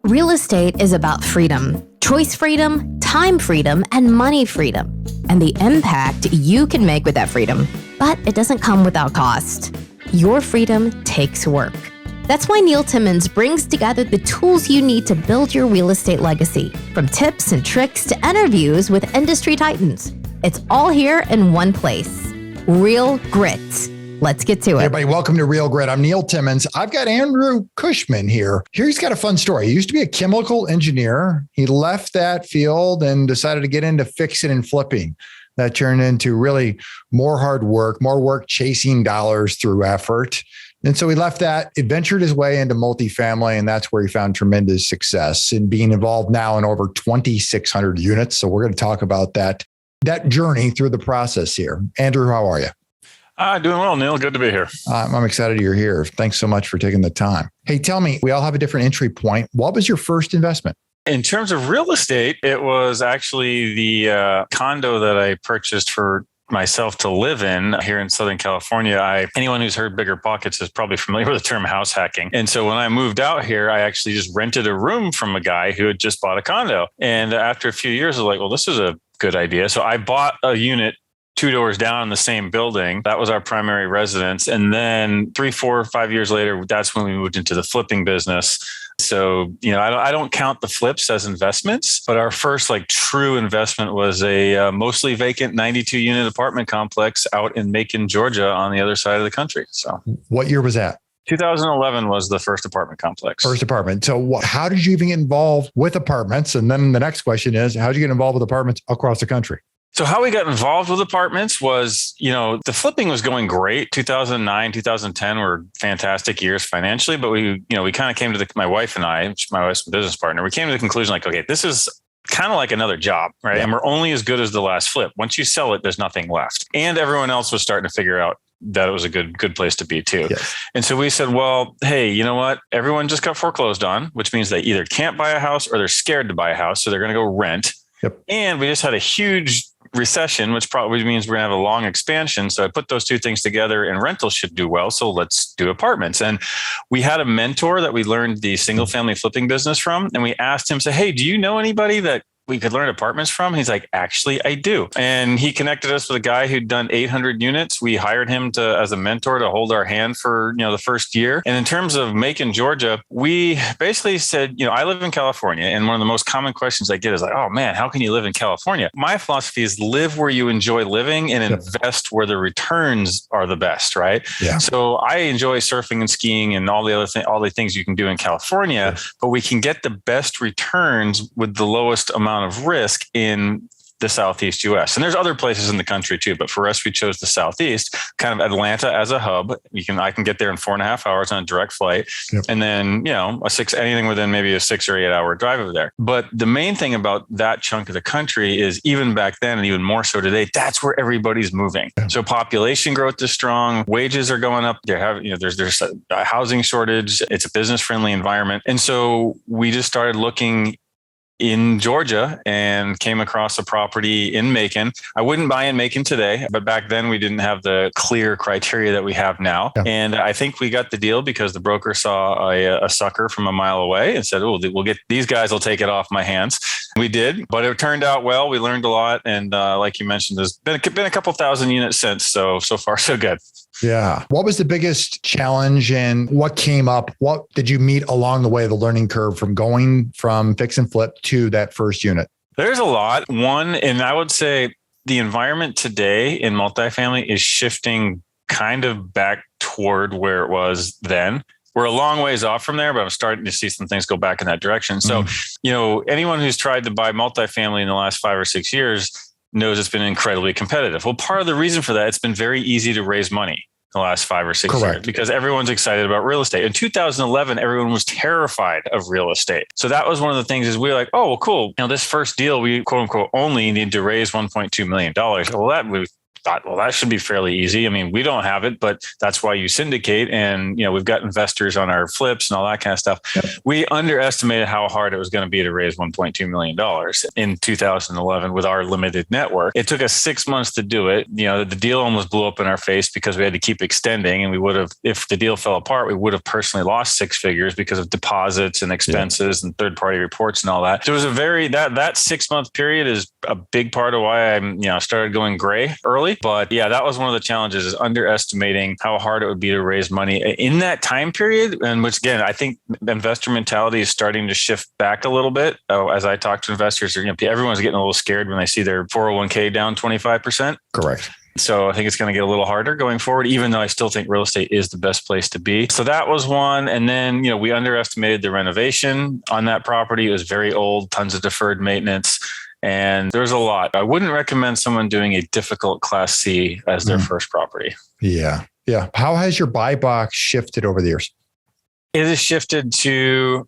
Real estate is about freedom, choice freedom, time freedom, and money freedom, and the impact you can make with that freedom. But it doesn't come without cost. Your freedom takes work. That's why Neil Timmins brings together the tools you need to build your real estate legacy, from tips and tricks to interviews with industry titans. It's all here in one place. Real Grit. Let's get to it. Hey everybody, welcome to Real Grit. I'm Neil Timmins. I've got Andrew Cushman here. He's got a fun story. He used to be a chemical engineer. He left that field and decided to get into fixing and flipping. That turned into really more hard work, more work chasing dollars through effort. And so he left that, adventured his way into multifamily, and that's where he found tremendous success in being involved now in over 2,600 units. So we're going to talk about that journey through the process here. Andrew, how are you? Doing well, Neil. Good to be here. I'm excited you're here. Thanks so much for taking the time. Hey, tell me, we all have a different entry point. What was your first investment? In terms of real estate, it was actually the condo that I purchased for myself to live in here in Southern California. Anyone who's heard Bigger Pockets is probably familiar with the term house hacking. And so when I moved out here, I actually just rented a room from a guy who had just bought a condo. And after a few years, I was like, well, this is a good idea. So I bought a unit 2 doors down in the same building. That was our primary residence. And then 3, 4, 5 years later, that's when we moved into the flipping business. So, I don't count the flips as investments, but our first true investment was a mostly vacant 92 unit apartment complex out in Macon, Georgia, on the other side of the country. So what year was that? 2011 was the first apartment complex. First apartment. So how did you even get involved with apartments? And then the next question is, how did you get involved with apartments across the country? So how we got involved with apartments was, the flipping was going great. 2009, 2010 were fantastic years financially, but we kind of came to my wife and I, my wife's business partner, we came to the conclusion okay, this is kind of like another job, right? Yeah. And we're only as good as the last flip. Once you sell it, there's nothing left. And everyone else was starting to figure out that it was a good place to be too. Yes. And so we said, well, hey, you know what? Everyone just got foreclosed on, which means they either can't buy a house or they're scared to buy a house. So they're going to go rent. Yep. And we just had a huge recession, which probably means we're going to have a long expansion. So I put those two things together and rentals should do well. So let's do apartments. And we had a mentor that we learned the single family flipping business from. And we asked him, say, hey, do you know anybody that we could learn apartments from? He's like, actually, I do. And he connected us with a guy who'd done 800 units. We hired him as a mentor to hold our hand for, the first year. And in terms of Macon, Georgia, we basically said, I live in California. And one of the most common questions I get is oh man, how can you live in California? My philosophy is live where you enjoy living and invest where the returns are the best, right? Yeah. So I enjoy surfing and skiing and all the things you can do in California, but we can get the best returns with the lowest amount of risk in the Southeast US. And there's other places in the country too, but for us, we chose the Southeast, kind of Atlanta as a hub. I can get there in 4.5 hours on a direct flight. Yep. And then, anything within maybe a 6 or 8 hour drive over there. But the main thing about that chunk of the country is even back then and even more so today, that's where everybody's moving. Yeah. So population growth is strong, wages are going up. There's a housing shortage. It's a business friendly environment. And so we just started looking in Georgia and came across a property in Macon. I wouldn't buy in Macon today, but back then we didn't have the clear criteria that we have now. Yeah. And I think we got the deal because the broker saw a sucker from a mile away and said, we'll get these guys will take it off my hands. We did, but it turned out well. We learned a lot. And like you mentioned, there's been a couple thousand units since. So far, so good. Yeah. What was the biggest challenge and what came up? What did you meet along the way, the learning curve from going from fix and flip to that first unit? There's a lot. One, and I would say the environment today in multifamily is shifting kind of back toward where it was then. We're a long ways off from there, but I'm starting to see some things go back in that direction. So, anyone who's tried to buy multifamily in the last 5 or 6 years knows it's been incredibly competitive. Well, part of the reason for that, it's been very easy to raise money the last 5 or 6 years because everyone's excited about real estate. In 2011, everyone was terrified of real estate. So that was one of the things is we were like, oh, well, cool. This first deal, we quote unquote only need to raise $1.2 million. Well, that thought, well, that should be fairly easy. I mean, we don't have it, but that's why you syndicate. And, we've got investors on our flips and all that kind of stuff. Yep. We underestimated how hard it was going to be to raise $1.2 million in 2011 with our limited network. It took us 6 months to do it. The deal almost blew up in our face because we had to keep extending. And we would have, if the deal fell apart, we would have personally lost six figures because of deposits and expenses and third-party reports and all that. There was that 6 month period is a big part of why I started going gray early. But that was one of the challenges, is underestimating how hard it would be to raise money in that time period. And which, again, I think investor mentality is starting to shift back a little bit. As I talk to investors, everyone's getting a little scared when they see their 401k down 25%. Correct. So I think it's going to get a little harder going forward, even though I still think real estate is the best place to be. So that was one. And then, we underestimated the renovation on that property. It was very old, tons of deferred maintenance. And there's a lot. I wouldn't recommend someone doing a difficult Class C as their first property. Yeah. Yeah. How has your buy box shifted over the years? It has shifted to,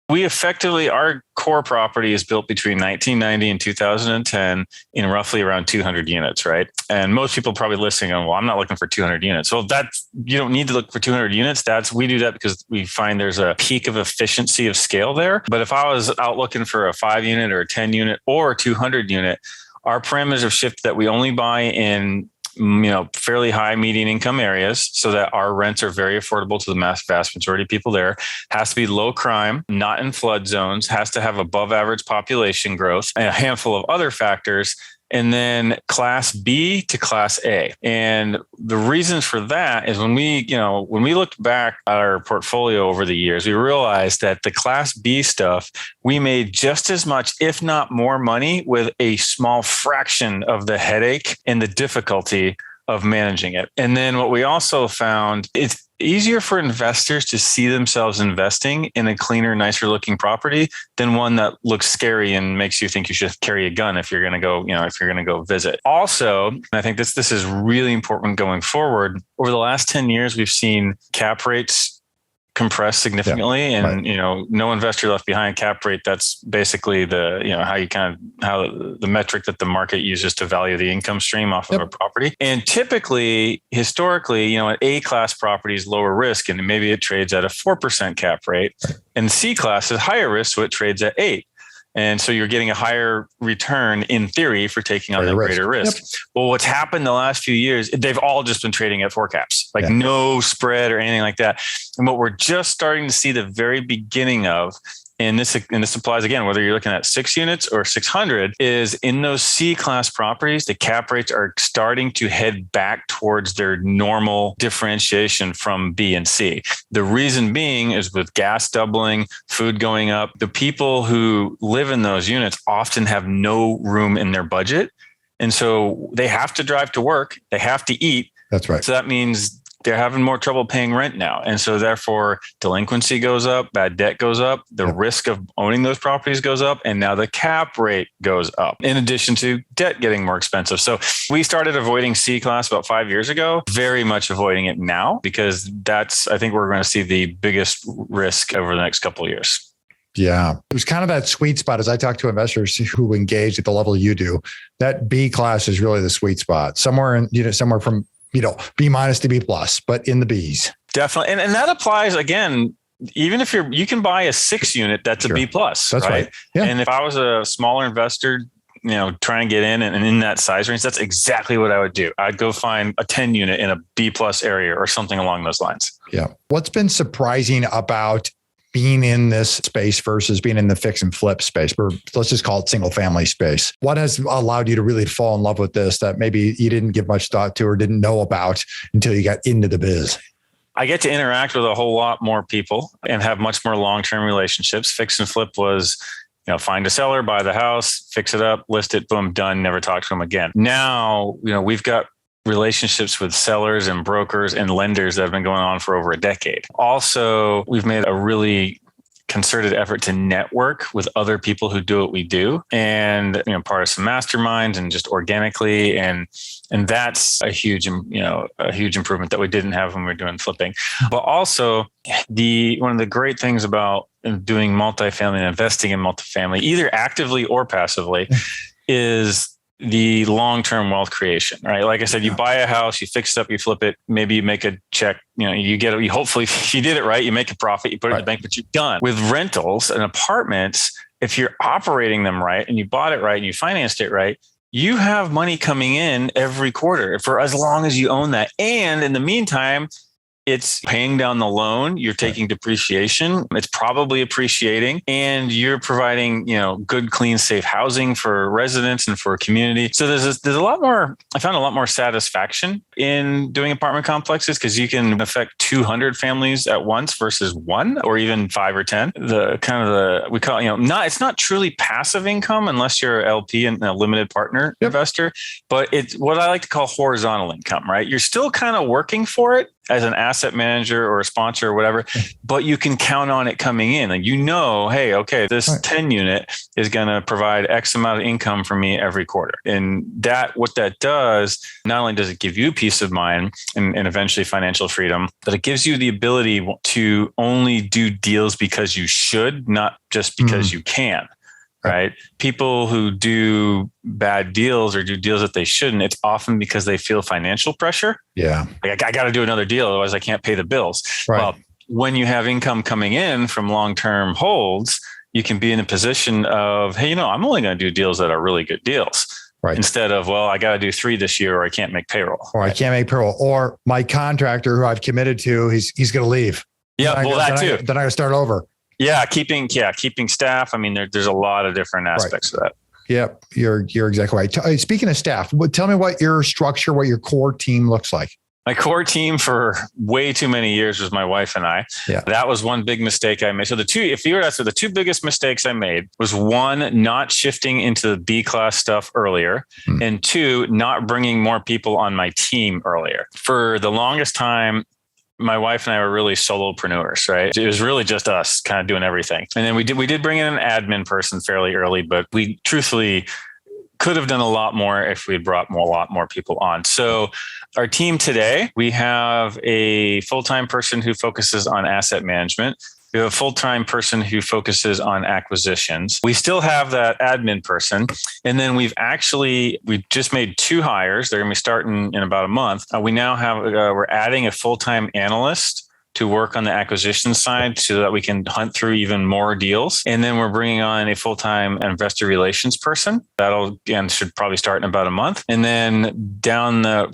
our core property is built between 1990 and 2010 in roughly around 200 units, right? And most people probably listening going, well, I'm not looking for 200 units. Well, you don't need to look for 200 units. We do that because we find there's a peak of efficiency of scale there. But if I was out looking for a 5 unit or a 10 unit or a 200 unit, our parameters have shifted that we only buy in fairly high median income areas so that our rents are very affordable to the vast majority of people there. Has to be low crime, not in flood zones, has to have above average population growth, and a handful of other factors. And then Class B to Class A. And the reasons for that is when we looked back at our portfolio over the years, we realized that the Class B stuff, we made just as much, if not more money, with a small fraction of the headache and the difficulty of managing it. And then what we also found, it's easier for investors to see themselves investing in a cleaner, nicer looking property than one that looks scary and makes you think you should carry a gun if you're going to go, if you're going to go visit. Also, I think this is really important going forward. Over the last 10 years, we've seen cap rates compressed significantly, and no investor left behind cap rate. That's basically how the metric that the market uses to value the income stream off of a property. And typically, historically, an A class property is lower risk, and maybe it trades at a 4% cap rate, and C class is higher risk, so it trades at 8%. And so you're getting a higher return in theory for taking on that greater risk. Yep. Well, what's happened the last few years, they've all just been trading at 4 caps, no spread or anything like that. And what we're just starting to see the very beginning of, and this applies again, whether you're looking at 6 units or 600, is in those C class properties, the cap rates are starting to head back towards their normal differentiation from B and C. The reason being is with gas doubling, food going up, the people who live in those units often have no room in their budget. And so they have to drive to work, they have to eat. That's right. So that means they're having more trouble paying rent now. And so therefore delinquency goes up, bad debt goes up, the risk of owning those properties goes up, and now the cap rate goes up in addition to debt getting more expensive. So we started avoiding C class about 5 years ago, very much avoiding it now, because I think we're going to see the biggest risk over the next couple of years. Yeah. It was kind of that sweet spot as I talk to investors who engage at the level you do. That B class is really the sweet spot. Somewhere from B minus to B plus, but in the Bs. Definitely. And that applies again, even if you can buy a 6 unit, that's a B plus. That's right. Yeah. And if I was a smaller investor, trying to get in and in that size range, that's exactly what I would do. I'd go find a 10 unit in a B plus area or something along those lines. Yeah. What's been surprising about being in this space versus being in the fix and flip space, or let's just call it single family space? What has allowed you to really fall in love with this that maybe you didn't give much thought to or didn't know about until you got into the biz? I get to interact with a whole lot more people and have much more long-term relationships. Fix and flip was, find a seller, buy the house, fix it up, list it, boom, done, never talk to them again. Now, we've got relationships with sellers and brokers and lenders that have been going on for over a decade. Also, we've made a really concerted effort to network with other people who do what we do, and part of some masterminds and just organically, and that's a huge improvement that we didn't have when we were doing flipping. But also, one of the great things about doing multifamily and investing in multifamily, either actively or passively, is the long-term wealth creation, right? Like I said, you buy a house, you fix it up, you flip it, maybe you make a check, you get it. You hopefully, if you did it right, you make a profit, you put it in the bank, but you're done. With rentals and apartments, if you're operating them right and you bought it right and you financed it right, you have money coming in every quarter for as long as you own that. And in the meantime, it's paying down the loan. You're taking depreciation. It's probably appreciating, and you're providing, good, clean, safe housing for residents and for a community. So there's a lot more. I found a lot more satisfaction in doing apartment complexes because you can affect 200 families at once versus one, or even 5 or 10. We call it's not truly passive income unless you're an LP and a limited partner investor, but it's what I like to call horizontal income. Right, you're still kind of working for it as an asset manager or a sponsor or whatever, but you can count on it coming in. And hey, okay, this 10 unit is going to provide X amount of income for me every quarter. And what that does, not only does it give you peace of mind and eventually financial freedom, but it gives you the ability to only do deals because you should, not just because you can. Right. People who do bad deals or do deals that they shouldn't, it's often because they feel financial pressure. Yeah. Like, I got to do another deal, otherwise I can't pay the bills. Right. Well, when you have income coming in from long-term holds, you can be in a position of, hey, I'm only going to do deals that are really good deals. Right. Instead of, I got to do 3 this year or I can't make payroll. Or I can't make payroll. Or my contractor who I've committed to, he's going to leave. Yeah. That too. Then I got to start over. Yeah, keeping staff. I mean, there's a lot of different aspects of that. Yep, you're exactly right. Speaking of staff, tell me what your structure, what your core team looks like. My core team for way too many years was my wife and I. Yeah. That was one big mistake I made. So the two biggest mistakes I made was, one, not shifting into the B class stuff earlier, and 2, not bringing more people on my team earlier. For the longest time, my wife and I were really solopreneurs, right? It was really just us kind of doing everything. And then we did bring in an admin person fairly early, but we truthfully could have done a lot more if we had brought a lot more people on. So our team today, we have a full-time person who focuses on asset management. We have a full-time person who focuses on acquisitions. We still have that admin person. And then we just made 2 hires. They're going to be starting in about a month. We now have, we're adding a full-time analyst to work on the acquisition side so that we can hunt through even more deals. And then we're bringing on a full-time investor relations person. That'll, again, should probably start in about a month. And then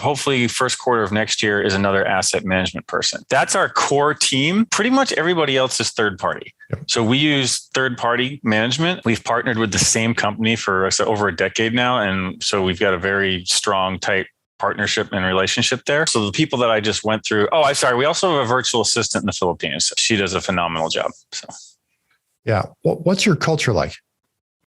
hopefully first quarter of next year is another asset management person. That's our core team. Pretty much everybody else is third party. So we use third party management. We've partnered with the same company for over a decade now. And so we've got a very strong, tight partnership and relationship there. So the people that I just went through, we also have a virtual assistant in the Philippines. She does a phenomenal job. So, yeah. What's your culture like?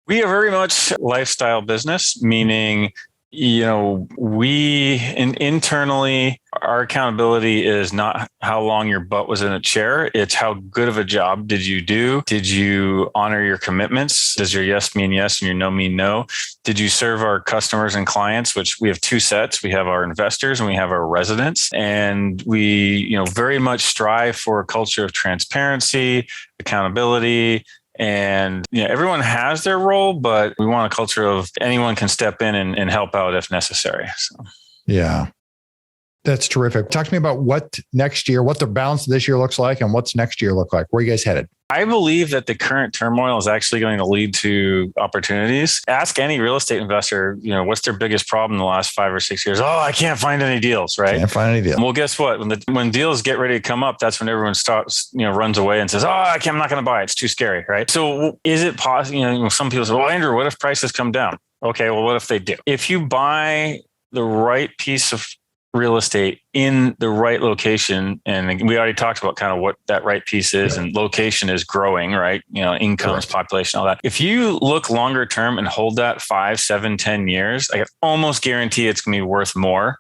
We are very much lifestyle business, meaning, we internally, our accountability is not how long your butt was in a chair. It's how good of a job did you do? Did you honor your commitments? Does your yes mean yes and your no mean no? Did you serve our customers and clients, which we have 2 sets. We have our investors and we have our residents. And we, very much strive for a culture of transparency, accountability. And everyone has their role, but we want a culture of anyone can step in and help out if necessary. So, yeah, that's terrific. Talk to me about what the balance of this year looks like and what's next year look like. Where are you guys headed? I believe that the current turmoil is actually going to lead to opportunities. Ask any real estate investor, what's their biggest problem in the last 5 or 6 years? I can't find any deals, right? Can't find any deals. Well, guess what? When deals get ready to come up, that's when everyone starts, runs away and says, I'm not going to buy it. It's too scary, right? So is it possible? Some people say, well, Andrew, what if prices come down? Okay, well, what if they do? If you buy the right piece of real estate in the right location. And we already talked about kind of what that right piece is, and location is growing, right? Incomes, population, all that. If you look longer term and hold that 5, 7, 10 years, I can almost guarantee it's going to be worth more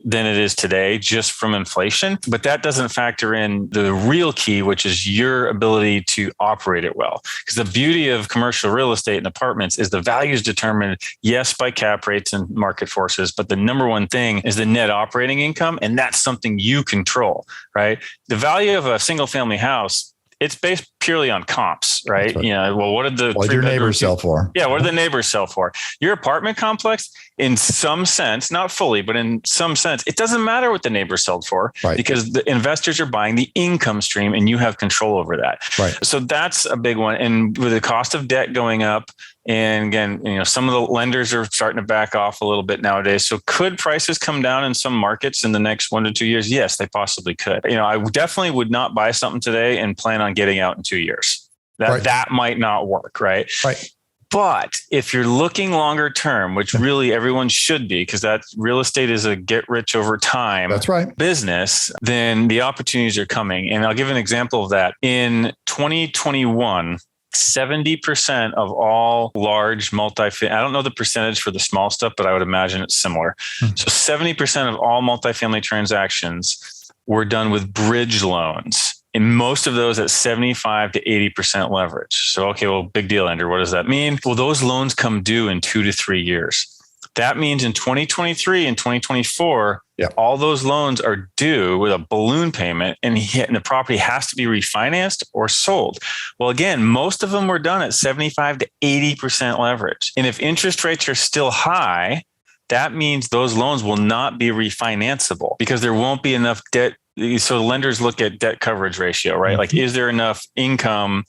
than it is today just from inflation. But that doesn't factor in the real key, which is your ability to operate it well. Because the beauty of commercial real estate and apartments is the value is determined, yes, by cap rates and market forces, but the number one thing is the net operating income. And that's something you control, right? The value of a single family house, it's based purely on comps. house, right? Right. You know, well, what did the your neighbors sell for? Yeah, what did the neighbors sell for? Your apartment complex, in some sense, not fully, but in some sense, it doesn't matter what the neighbors sold for, right, because the investors are buying the income stream and you have control over that. Right. So that's a big one. And with the cost of debt going up, and again, you know, some of the lenders are starting to back off a little bit nowadays. So could prices come down in some markets in the next 1 to 2 years? Yes, they possibly could. You know, I definitely would not buy something today and plan on getting out in 2 years. That might not work, right? Right. But if you're looking longer term, which really everyone should be, because that real estate is a get rich over time business, then the opportunities are coming. And I'll give an example of that. In 2021, 70% of all large multifamily, I don't know the percentage for the small stuff, but I would imagine it's similar. So 70% of all multifamily transactions were done with bridge loans. And most of those at 75 to 80% leverage. So, okay, well, big deal, Andrew. What does that mean? Well, those loans come due in 2 to 3 years. That means in 2023 and 2024, all those loans are due with a balloon payment, and the property has to be refinanced or sold. Well, again, most of them were done at 75 to 80% leverage. And if interest rates are still high, that means those loans will not be refinanceable because there won't be enough debt. So lenders look at debt coverage ratio, right? Mm-hmm. Like, is there enough income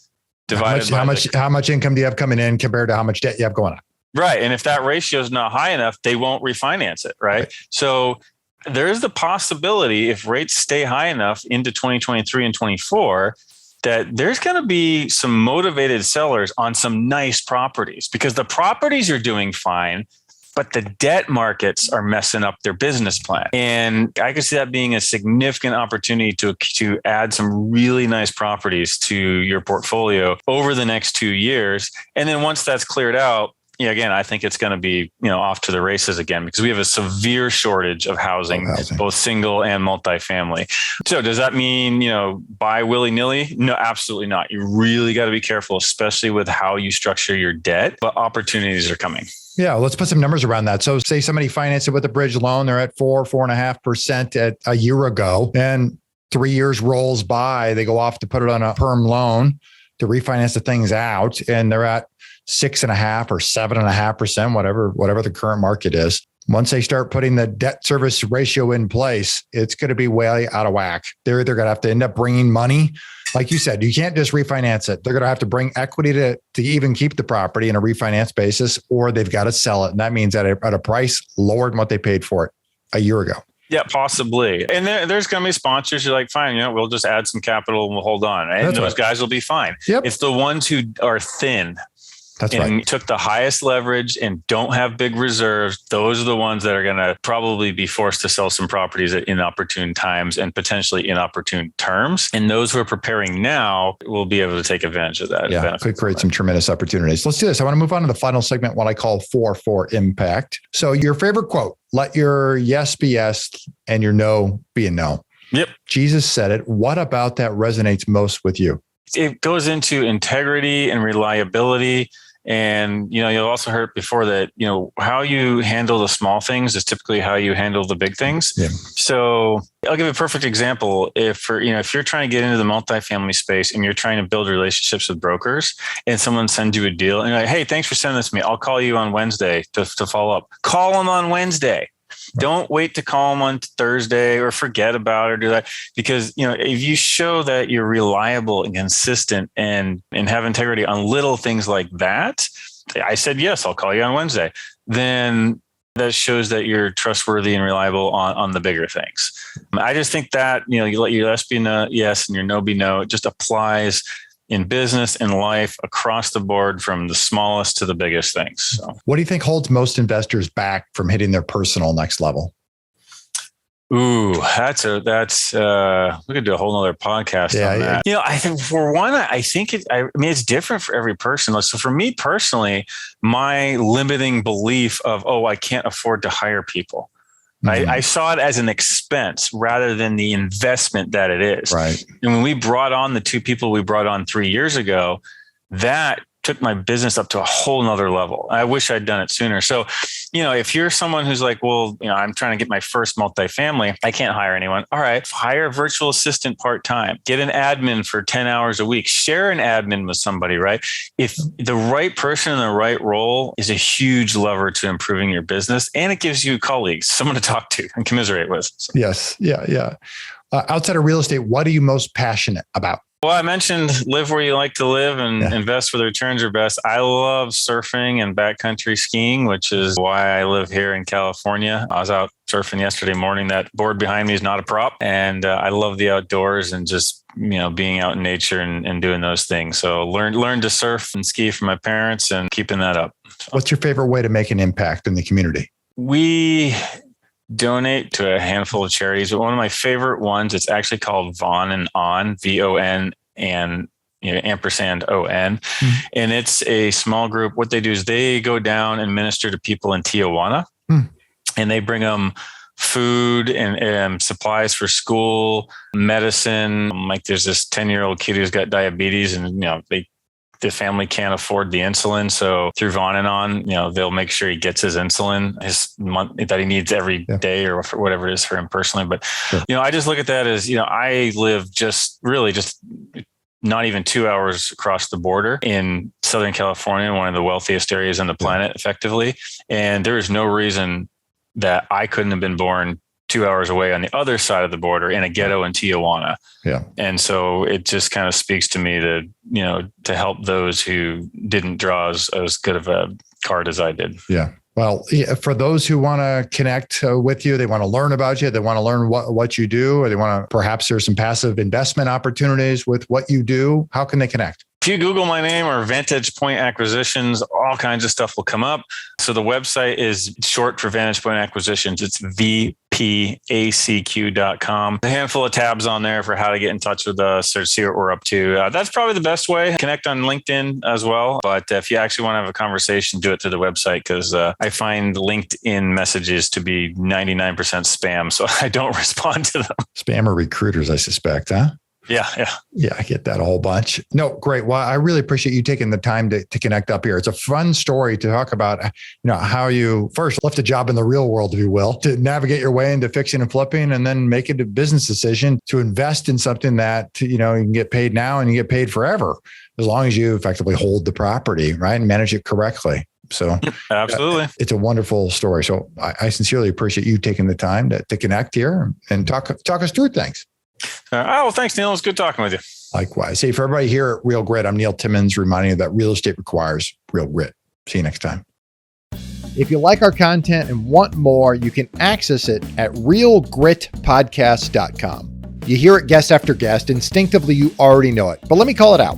divided how much income do you have coming in compared to how much debt you have going on? Right. And if that ratio is not high enough, they won't refinance it. Right. So there is the possibility, if rates stay high enough into 2023 and 24, that there's going to be some motivated sellers on some nice properties, because the properties are doing fine, but the debt markets are messing up their business plan. And I could see that being a significant opportunity to add some really nice properties to your portfolio over the next 2 years. And then once that's cleared out, again, I think it's going to be, off to the races again, because we have a severe shortage of housing, both single and multifamily. So does that mean, buy willy-nilly? No, absolutely not. You really got to be careful, especially with how you structure your debt, but opportunities are coming. Yeah, let's put some numbers around that. So say somebody financed it with a bridge loan, they're at 4.5% at a year ago, and 3 years rolls by, they go off to put it on a perm loan to refinance the things out, and they're at 6.5 or 7.5%, whatever the current market is. Once they start putting the debt service ratio in place, it's going to be way out of whack. They're either going to have to end up bringing money. Like you said, you can't just refinance it. They're going to have to bring equity to even keep the property in a refinance basis, or they've got to sell it. And that means at a price lower than what they paid for it a year ago. Yeah, possibly. And there's going to be sponsors who are like, fine, we'll just add some capital and we'll hold on. Right? And those guys will be fine. Yep. It's the ones who are thin. That's right. Took the highest leverage and don't have big reserves. Those are the ones that are going to probably be forced to sell some properties at inopportune times and potentially inopportune terms. And those who are preparing now will be able to take advantage of that. Yeah, could create some tremendous opportunities. Let's do this. I want to move on to the final segment, what I call 4 for impact. So your favorite quote: let your yes be yes and your no be a no. Yep. Jesus said it. What about that resonates most with you? It goes into integrity and reliability. And, you'll also heard before that, how you handle the small things is typically how you handle the big things. Yeah. So I'll give a perfect example. If you're trying to get into the multifamily space and you're trying to build relationships with brokers, and someone sends you a deal and you're like, hey, thanks for sending this to me. I'll call you on Wednesday to follow up. Call them on Wednesday. Don't wait to call them on Thursday or forget about it or do that. Because, if you show that you're reliable and consistent and have integrity on little things like that, I said, yes, I'll call you on Wednesday. Then that shows that you're trustworthy and reliable on the bigger things. I just think that, you let your yes be no, yes, and your no be no. It just applies in business and life across the board, from the smallest to the biggest things. So, what do you think holds most investors back from hitting their personal next level? Ooh, that's we could do a whole nother podcast on that. I think for one, it's different for every person. So for me personally, my limiting belief of, I can't afford to hire people. Mm-hmm. I saw it as an expense rather than the investment that it is. Right. And when we brought on the 2 people we brought on 3 years ago, that took my business up to a whole nother level. I wish I'd done it sooner. So, if you're someone who's like, well, I'm trying to get my first multifamily, I can't hire anyone. All right, hire a virtual assistant part-time, get an admin for 10 hours a week, share an admin with somebody, right? If the right person in the right role is a huge lever to improving your business, and it gives you colleagues, someone to talk to and commiserate with. So. Yes. Yeah. Outside of real estate, what are you most passionate about? Well, I mentioned live where you like to live and invest where the returns are best. I love surfing and backcountry skiing, which is why I live here in California. I was out surfing yesterday morning. That board behind me is not a prop. And I love the outdoors and just, being out in nature and doing those things. So learn to surf and ski from my parents and keeping that up. So. What's your favorite way to make an impact in the community? We donate to a handful of charities, but one of my favorite ones, it's actually called Von and On, VON and ampersand ON. Mm. And it's a small group. What they do is they go down and minister to people in Tijuana, and they bring them food and supplies for school, medicine. Like there's this 10-year-old kid who's got diabetes, and the family can't afford the insulin. So through Von and On, they'll make sure he gets his insulin, that he needs every day or whatever it is for him personally. But, sure. I just look at that as, I live just not even 2 hours across the border in Southern California, one of the wealthiest areas on the planet, effectively. And there is no reason that I couldn't have been born 2 hours away on the other side of the border in a ghetto in Tijuana. Yeah. And so it just kind of speaks to me to help those who didn't draw as good of a card as I did. Yeah. Well, for those who want to connect with you, they want to learn about you, they want to learn what you do, or they want to, perhaps there's some passive investment opportunities with what you do. How can they connect? If you Google my name or Vantage Point Acquisitions, all kinds of stuff will come up. So the website is short for Vantage Point Acquisitions. It's VPACQ.com. A handful of tabs on there for how to get in touch with us or see what we're up to. That's probably the best way. Connect on LinkedIn as well. But if you actually want to have a conversation, do it through the website, because I find LinkedIn messages to be 99% spam. So I don't respond to them. Spammer recruiters, I suspect, huh? Yeah. I get that a whole bunch. No, great. Well, I really appreciate you taking the time to connect up here. It's a fun story to talk about, how you first left a job in the real world, if you will, to navigate your way into fixing and flipping, and then make it a business decision to invest in something that, you can get paid now and you get paid forever, as long as you effectively hold the property, right, and manage it correctly. So absolutely. It's a wonderful story. So I sincerely appreciate you taking the time to connect here and talk us through things. Well, thanks, Neil. It was good talking with you. Likewise. Hey, for everybody here at Real Grit, I'm Neil Timmins, reminding you that real estate requires real grit. See you next time. If you like our content and want more, you can access it at realgritpodcast.com. You hear it guest after guest. Instinctively, you already know it. But let me call it out.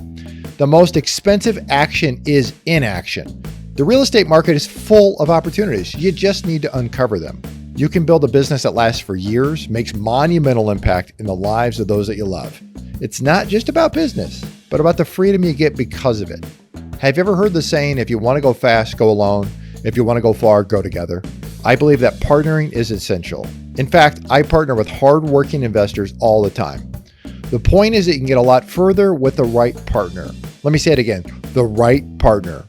The most expensive action is inaction. The real estate market is full of opportunities. You just need to uncover them. You can build a business that lasts for years, makes monumental impact in the lives of those that you love. It's not just about business, but about the freedom you get because of it. Have you ever heard the saying, if you want to go fast, go alone. If you want to go far, go together. I believe that partnering is essential. In fact, I partner with hardworking investors all the time. The point is that you can get a lot further with the right partner. Let me say it again, the right partner.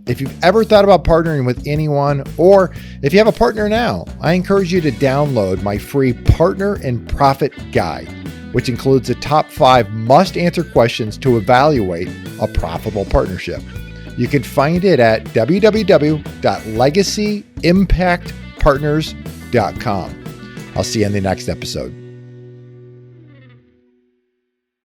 If you've ever thought about partnering with anyone, or if you have a partner now, I encourage you to download my free Partner and Profit Guide, which includes the top 5 must-answer questions to evaluate a profitable partnership. You can find it at www.legacyimpactpartners.com. I'll see you in the next episode.